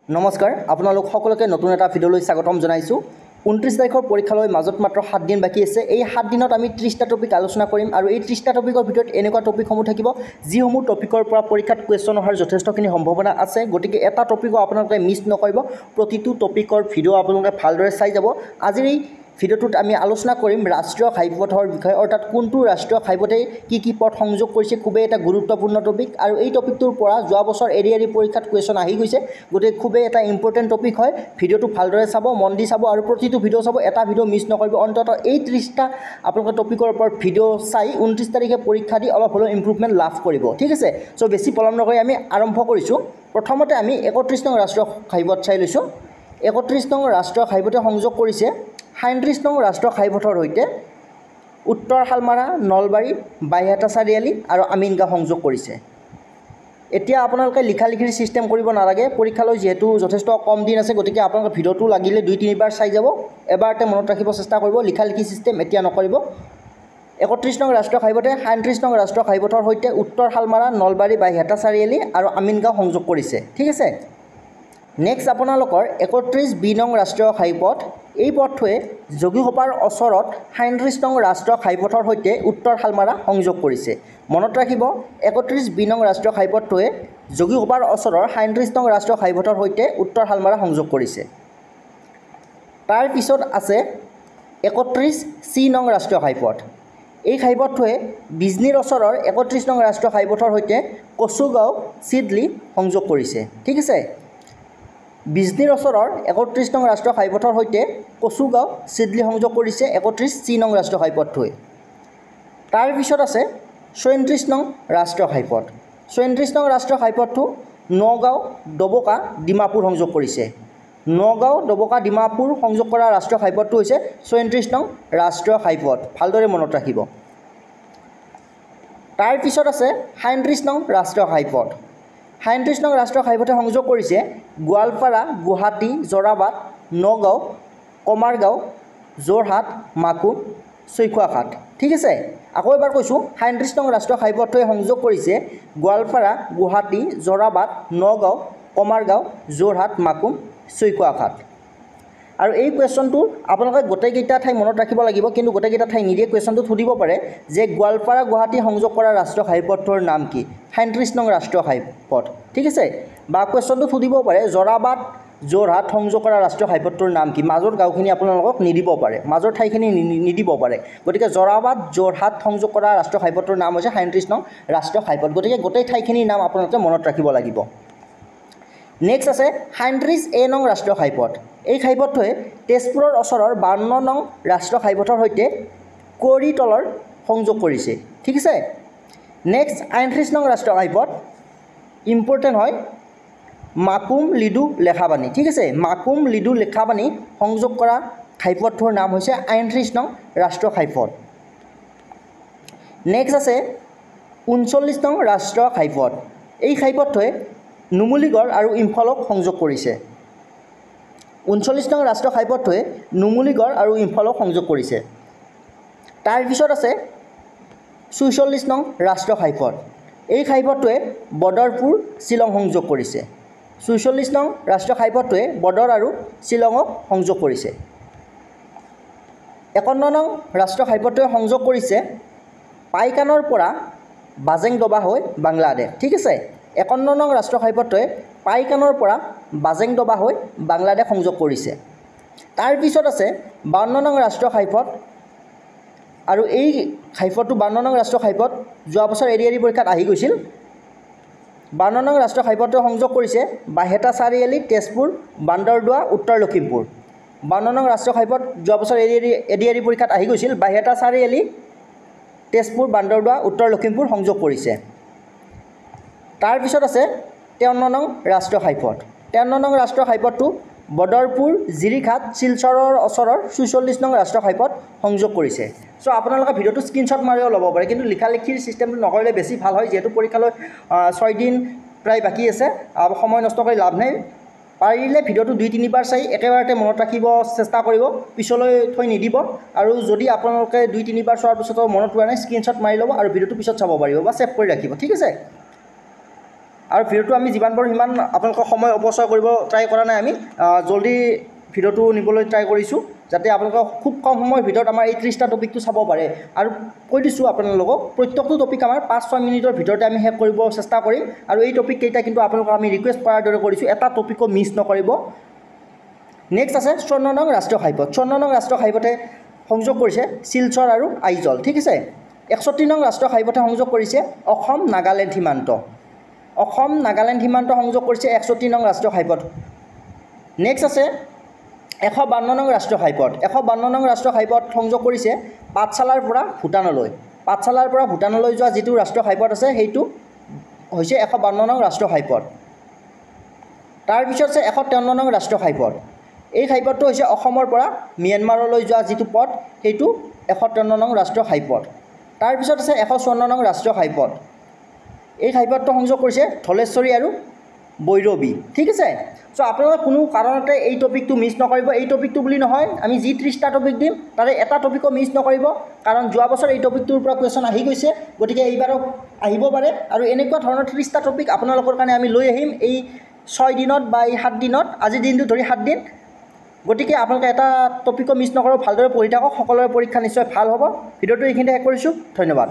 নমস্কাৰ আপোনালোক সকলোকে নতুন এটা ভিডিঅ'লৈ স্বাগতম জনাইছোঁ 29 তাৰিখৰ পৰীক্ষালৈ মাজত মাত্ৰ 7 দিন বাকী আছে এই 7 দিনত আমি 30টা টপিক আলোচনা কৰিম আৰু এই 30টা টপিকৰ ভিতৰত এনেকুৱা টপিকসমূহ থাকিব যিসমূহ টপিকৰ পৰা পৰীক্ষাত কোৱেশ্চন অহাৰ যথেষ্টখিনি সম্ভাৱনা আছে গতিকে এটা টপিকো আপোনালোকে মিছ নকৰিব প্ৰতিটো টপিকৰ ভিডিঅ' আপোনালোকে ভালদৰে চাই যাব আজিৰ এই ভিডিঅ'টোত আমি আলোচনা কৰিম ৰাষ্ট্ৰীয় ঘাইপথৰ বিষয়ে অৰ্থাৎ কোনটো ৰাষ্ট্ৰীয় ঘাইপথে কি পথ সংযোগ কৰিছে খুবেই এটা গুৰুত্বপূৰ্ণ টপিক আৰু এই টপিকটোৰ পৰা যোৱা বছৰ এৰি পৰীক্ষাত কোৱেশ্চন আহি গৈছে গতিকে খুবেই এটা ইম্পৰ্টেণ্ট টপিক হয় ভিডিঅ'টো ভালদৰে চাব মন দি চাব আৰু প্ৰতিটো ভিডিঅ' চাব এটা ভিডিঅ' মিছ নকৰিব অন্ততঃ এই 30টা আপোনালোকে টপিকৰ ওপৰত ভিডিঅ' চাই 29 তাৰিখে পৰীক্ষা দি অলপ হ'লেও ইম্প্ৰুভমেণ্ট লাভ কৰিব ঠিক আছে চ' বেছি পলম নকৰি আমি আৰম্ভ কৰিছোঁ প্ৰথমতে আমি 31 নং ৰাষ্ট্ৰীয় ঘাইপথ চাই লৈছোঁ 31 নং ৰাষ্ট্ৰীয় ঘাইপথে সংযোগ কৰিছে 37 নং ৰাষ্ট্ৰীয় ঘাইপথৰ সৈতে উত্তৰ শালমাৰা নলবাৰী বাইহাটা চাৰিআলি আৰু আমিনগাঁও সংযোগ কৰিছে এতিয়া আপোনালোকে লিখালিখিৰ সিস্টেম কৰিব নালাগে পৰীক্ষালৈ যেহেতু যথেষ্ট কম দিন আছে গতিকে আপোনালোকে ভিডিঅ'টো লাগিলে 2-3 বাৰ চাই যাব এবাৰতে মনত ৰাখিব চেষ্টা কৰিব লিখালিখি সিস্টেম এতিয়া নকৰিব 31 নং ৰাষ্ট্ৰীয় ঘাইপথে 37 নং ৰাষ্ট্ৰীয় ঘাইপথৰ সৈতে উত্তৰ শালমাৰা নলবাৰী বাইহাটা চাৰিআলি আৰু আমিনগাঁও সংযোগ কৰিছে ঠিক আছে নেক্সট আপোনালোকৰ 31 বি নং ৰাষ্ট্ৰীয় ঘাইপথ এই পথটোৱে যোগীঘোপাৰ ওচৰত 37 নং ৰাষ্ট্ৰীয় ঘাইপথৰ সৈতে উত্তৰ শালমাৰা সংযোগ কৰিছে মনত ৰাখিব 31 বি নং ৰাষ্ট্ৰীয় ঘাইপথটোৱে যোগীঘোপাৰ ওচৰৰ 37 নং ৰাষ্ট্ৰীয় ঘাইপথৰ সৈতে উত্তৰ শালমাৰা সংযোগ কৰিছে তাৰ পিছত আছে 31 চি নং ৰাষ্ট্ৰীয় ঘাইপথ এই ঘাইপথটোৱে বিজনীৰ ওচৰৰ 31 নং ৰাষ্ট্ৰীয় ঘাইপথৰ সৈতে কচুগাঁও চিডলি সংযোগ কৰিছে ঠিক আছে বিজনীৰ ওচৰৰ 31 নং ৰাষ্ট্ৰীয় ঘাইপথৰ সৈতে কচুগাঁও চিডলি সংযোগ কৰিছে 31 চি নং ৰাষ্ট্ৰীয় ঘাইপথটোৱে তাৰ পিছত আছে 34 নং ৰাষ্ট্ৰীয় ঘাইপথ 34 নং ৰাষ্ট্ৰীয় ঘাইপথটো নগাঁও ডবকা ডিমাপুৰ সংযোগ কৰিছে নগাঁও ডবকা ডিমাপুৰ সংযোগ কৰা ৰাষ্ট্ৰীয় ঘাইপথটো হৈছে 34 নং ৰাষ্ট্ৰীয় ঘাইপথ ভালদৰে মনত ৰাখিব তাৰ পিছত আছে 37 নং ৰাষ্ট্ৰীয় ঘাইপথ 37 নং ৰাষ্ট্ৰীয় ঘাইপথে সংযোগ কৰিছে গোৱালপাৰা গুৱাহাটী জৰাবাদ নগাঁও কমাৰগাঁও যোৰহাট মাকুম চৈখোৱাঘাট ঠিক আছে আকৌ এবাৰ কৈছোঁ 37 নং ৰাষ্ট্ৰীয় ঘাইপথটোৱে সংযোগ কৰিছে গোৱালপাৰা গুৱাহাটী জৰাবাদ নগাঁও কমাৰগাঁও যোৰহাট মাকুম চৈখোৱাঘাট আৰু এই কুৱেশ্যনটো আপোনালোকে গোটেইকেইটা ঠাই মনত ৰাখিব লাগিব কিন্তু গোটেইকেইটা ঠাই নিদিয়ে কুৱেশ্যনটো সুধিব পাৰে যে গোৱালপাৰা গুৱাহাটী সংযোগ কৰা ৰাষ্ট্ৰীয় ঘাইপথটোৰ নাম কি 37 নং ৰাষ্ট্ৰীয় ঘাইপথ ঠিক আছে বা কুৱেশ্যনটো সুধিব পাৰে জৰাবাদ যোৰহাট সংযোগ কৰা ৰাষ্ট্ৰীয় ঘাইপথটোৰ নাম কি মাজৰ গাঁওখিনি আপোনালোকক নিদিব পাৰে মাজৰ ঠাইখিনি নিদিব পাৰে গতিকে জৰাবাদ যোৰহাট সংযোগ কৰা ৰাষ্ট্ৰীয় ঘাইপথটোৰ নাম হৈছে 37 নং ৰাষ্ট্ৰীয় ঘাইপথ গতিকে গোটেই ঠাইখিনিৰ নাম আপোনালোকে মনত ৰাখিব লাগিব নেক্সট আছে 37 এ নং ৰাষ্ট্ৰীয় ঘাইপথ এই ঘাইপথটোৱে তেজপুৰৰ ওচৰৰ 52 নং ৰাষ্ট্ৰীয় ঘাইপথৰ সৈতে কৰিতলৰ সংযোগ কৰিছে ঠিক আছে নেক্সট 38 নং ৰাষ্ট্ৰীয় ঘাইপথ ইম্পৰ্টেণ্ট হয় মাকুম লিডু লেখাবানী ঠিক আছে মাকুম লিডু লেখাবানী সংযোগ কৰা ঘাইপথটোৰ নাম হৈছে 38 নং ৰাষ্ট্ৰীয় ঘাইপথ নেক্সট আছে 39 নং ৰাষ্ট্ৰীয় ঘাইপথ এই ঘাইপথটোৱে নুমলীগড় আৰু ইম্ফলক সংযোগ কৰিছে 39 নং ৰাষ্ট্ৰীয় ঘাইপথটোৱে নুমলীগড় আৰু ইম্ফলক সংযোগ কৰিছে তাৰ পিছত আছে 44 নং ৰাষ্ট্ৰীয় ঘাইপথ এই ঘাইপথটোৱে বদৰপুৰ শ্বিলং সংযোগ কৰিছে 44 নং ৰাষ্ট্ৰীয় ঘাইপথটোৱে বদৰ আৰু শ্বিলঙক সংযোগ কৰিছে 51 নং ৰাষ্ট্ৰীয় ঘাইপথটোৱে সংযোগ কৰিছে পাইকানৰ পৰা বাজেংডবা হৈ বাংলাদেশ ঠিক আছে 51 নং ৰাষ্ট্ৰীয় ঘাইপথটোৱে পাইকানৰ পৰা বাজেংডবা হৈ বাংলাদেশ সংযোগ কৰিছে তাৰ পিছত আছে 52 নং ৰাষ্ট্ৰীয় ঘাইপথ আৰু এই ঘাইপথটো 52 নং ৰাষ্ট্ৰীয় ঘাইপথ যোৱা বছৰ এৰি পৰীক্ষাত আহি গৈছিল 52 নং ৰাষ্ট্ৰীয় ঘাইপথটো সংযোগ কৰিছে বাইহাটা চাৰিআলি তেজপুৰ বান্দৰদোৱা উত্তৰ লখিমপুৰ 52 নং ৰাষ্ট্ৰীয় ঘাইপথ যোৱা বছৰ এৰি পৰীক্ষাত আহি গৈছিল বাইহাটা চাৰিআলি তেজপুৰ বান্দৰদোৱা উত্তৰ লখিমপুৰ সংযোগ কৰিছে তাৰ পিছত আছে 53 নং ৰাষ্ট্ৰীয় ঘাইপথ 53 নং ৰাষ্ট্ৰীয় ঘাইপথটো বদৰপুৰ জিৰিঘাট শিলচৰৰ ওচৰৰ 44 নং ৰাষ্ট্ৰীয় ঘাইপথ সংযোগ কৰিছে চ' আপোনালোকে ভিডিঅ'টো স্ক্ৰীনশ্বট মাৰিও ল'ব পাৰে কিন্তু লিখালিখিৰ চিষ্টেমটো নকৰিলে বেছি ভাল হয় যিহেতু পৰীক্ষালৈ 6 দিন প্ৰায় বাকী আছে সময় নষ্ট কৰি লাভ নাই পাৰিলে ভিডিঅ'টো 2-3 বাৰ চাই একেবাৰতে মনত ৰাখিব চেষ্টা কৰিব পিছলৈ থৈ নিদিব আৰু যদি আপোনালোকে 2-3 বাৰ চোৱাৰ পিছতো মনত পোৱা নাই স্ক্ৰীনশ্বট মাৰি ল'ব আৰু ভিডিঅ'টো পিছত চাব পাৰিব বা ছেভ কৰি ৰাখিব ঠিক আছে আৰু ভিডিঅ'টো আমি যিমান পাৰোঁ সিমান আপোনালোকৰ সময় অপচয় কৰিব ট্ৰাই কৰা নাই আমি জলদি ভিডিঅ'টো নিবলৈ ট্ৰাই কৰিছোঁ যাতে আপোনালোকক খুব কম সময়ৰ ভিতৰত আমাৰ এই 30টা টপিকটো চাব পাৰে আৰু কৈ দিছোঁ আপোনালোকক প্ৰত্যেকটো টপিক আমাৰ 5-6 মিনিটৰ ভিতৰতে আমি শেষ কৰিব চেষ্টা কৰিম আৰু এই টপিক কেইটা কিন্তু আপোনালোকক আমি ৰিকুৱেষ্ট কৰাৰ দৰে কৰিছোঁ এটা টপিকো মিছ নকৰিব নেক্সট আছে 54 নং ৰাষ্ট্ৰীয় ঘাইপথ 54 নং ৰাষ্ট্ৰীয় ঘাইপথে সংযোগ কৰিছে শিলচৰ আৰু আইজল ঠিক আছে 61 নং ৰাষ্ট্ৰীয় ঘাইপথে সংযোগ কৰিছে অসম নাগালেণ্ড সীমান্ত অসম নাগালেণ্ড সীমান্ত সংযোগ কৰিছে 61 নং ৰাষ্ট্ৰীয় ঘাইপথ নেক্সট আছে 152 নং ৰাষ্ট্ৰীয় ঘাইপথ 152 নং ৰাষ্ট্ৰীয় ঘাইপথ সংযোগ কৰিছে পাঠশালাৰ পৰা ভূটানলৈ যোৱা যিটো ৰাষ্ট্ৰীয় ঘাইপথ আছে সেইটো হৈছে 152 নং ৰাষ্ট্ৰীয় ঘাইপথ তাৰপিছত আছে 153 নং ৰাষ্ট্ৰীয় ঘাইপথ এই ঘাইপথটো হৈছে অসমৰ পৰা ম্যানমাৰলৈ যোৱা যিটো পথ সেইটো 153 নং ৰাষ্ট্ৰীয় ঘাইপথ তাৰপিছত আছে 154 নং ৰাষ্ট্ৰীয় ঘাইপথ এই ঘাইপথটো সংযোগ কৰিছে ধলেশ্বৰী আৰু বৈৰবী ঠিক আছে সো আপোনালোকে কোনো কাৰণতে এই টপিকটো মিছ নকৰিব এই টপিকটো বুলি নহয় আমি যি 30টা টপিক দিম তাৰে এটা টপিকো মিছ নকৰিব কাৰণ যোৱা বছৰ এই টপিকটোৰ পৰা কুৱেশ্যন আহি গৈছে গতিকে এইবাৰো আহিব পাৰে আৰু এনেকুৱা ধৰণৰ 30টা টপিক আপোনালোকৰ কাৰণে আমি লৈ আহিম এই 6 দিনত বা এই 7 দিনত আজি দিনটো ধৰি 7 দিন গতিকে আপোনালোকে এটা টপিকো মিছ নকৰিব ভালদৰে পঢ়ি থাকক সকলোৰে পৰীক্ষা নিশ্চয় ভাল হ'ব ভিডিঅ'টো এইখিনিতে শেষ কৰিছোঁ ধন্যবাদ